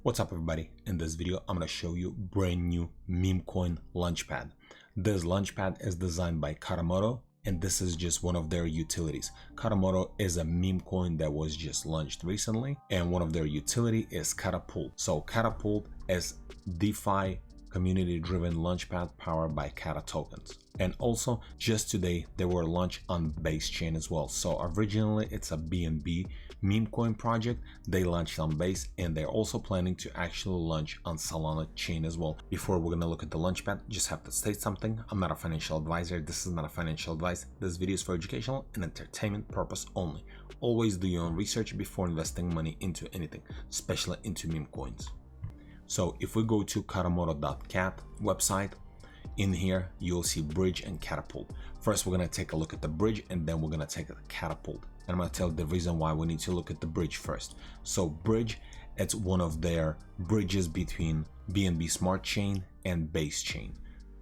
What's up everybody? In this video I'm going to show you brand new MemeCoin Launchpad. This Launchpad is designed by Katamoto and this is just one of their utilities. Katamoto is a meme coin that was just launched recently and one of their utility is Catapult. So Catapult is DeFi community-driven launchpad powered by Kata tokens. And also just today they were launched on Base chain as well. So originally it's a BNB meme coin project. They launched on Base and they're also planning to actually launch on Solana chain as well. Before we're gonna look at the launchpad, just have to state something. I'm not a financial advisor. This is not a financial advice. This video is for educational and entertainment purpose only. Always do your own research before investing money into anything, especially into meme coins. So if we go to katamoto.cat website, in here you'll see bridge and catapult. First we're going to take a look at the bridge and then we're going to take a catapult, and I'm going to tell the reason why we need to look at the bridge first. So bridge, it's one of their bridges between BNB smart chain and Base chain,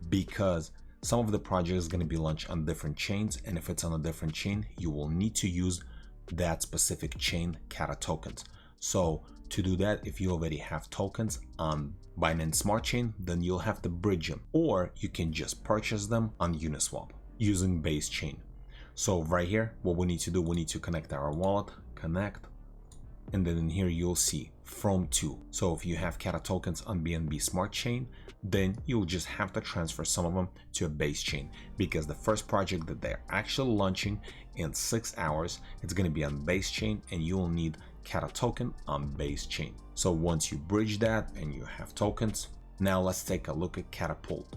because some of the project is going to be launched on different chains, and if it's on a different chain you will need to use that specific chain Kata tokens. So to do that, if you already have tokens on Binance Smart Chain, then you'll have to bridge them, or you can just purchase them on Uniswap using Base chain. So right here, what we need to do, we need to connect our wallet, connect, and then in here you'll see from to. So if you have Kata tokens on BNB Smart Chain, then you'll just have to transfer some of them to a Base chain, because the first project that they're actually launching in 6 hours, it's going to be on Base chain and you'll need Kata token on Base chain. So once you bridge that and you have tokens, now let's take a look at Catapult.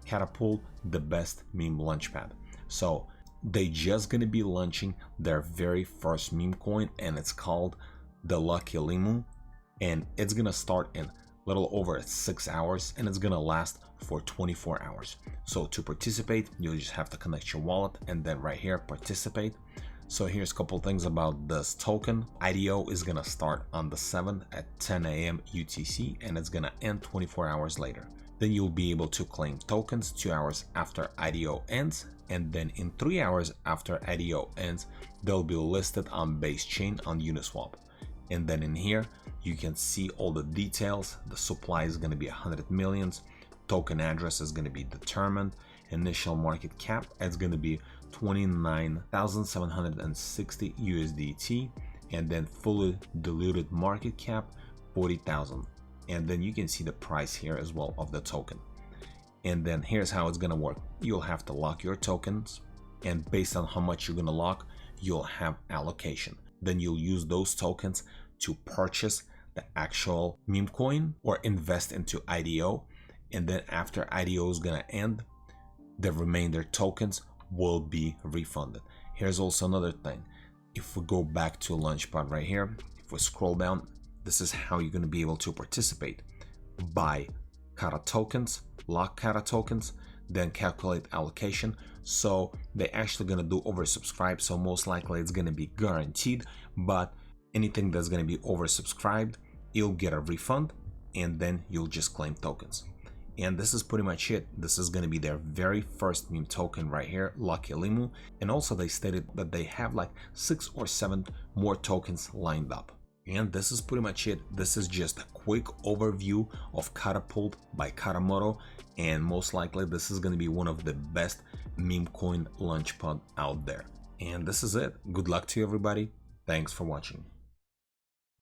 Catapult, the best meme launchpad. So they just gonna be launching their very first meme coin, and it's called the Lucky Limu, and it's gonna start in little over 6 hours and it's gonna last for 24 hours. So to participate, you'll just have to connect your wallet and then right here participate. So here's a couple things about this token. IDO is gonna start on the 7th at 10 AM UTC and it's gonna end 24 hours later. Then you'll be able to claim tokens 2 hours after IDO ends, and then in 3 hours after IDO ends, they'll be listed on Base chain on Uniswap. And then in here you can see all the details. The supply is gonna be 100 millions. Token address is gonna be determined. Initial market cap is going to be 29,760 USDT, and then fully diluted market cap 40,000. And then you can see the price here as well of the token. And then here's how it's going to work. You'll have to lock your tokens, and based on how much you're going to lock, you'll have allocation. Then you'll use those tokens to purchase the actual meme coin or invest into IDO, and then after IDO is going to end, the remainder tokens will be refunded. Here's also another thing. If we go back to Launchpad right here, if we scroll down, this is how you're going to be able to participate. Buy Kata tokens, lock Kata tokens, then calculate allocation. So they're actually going to do oversubscribe, so most likely it's going to be guaranteed, but anything that's going to be oversubscribed, you'll get a refund and then you'll just claim tokens. And this is pretty much it. This is going to be their very first meme token right here, Lucky Limu. And also they stated that they have like 6 or 7 more tokens lined up. And this is pretty much it. This is just a quick overview of Catapult by Katamoto. And most likely this is going to be one of the best meme coin launchpad out there. And this is it. Good luck to you everybody. Thanks for watching.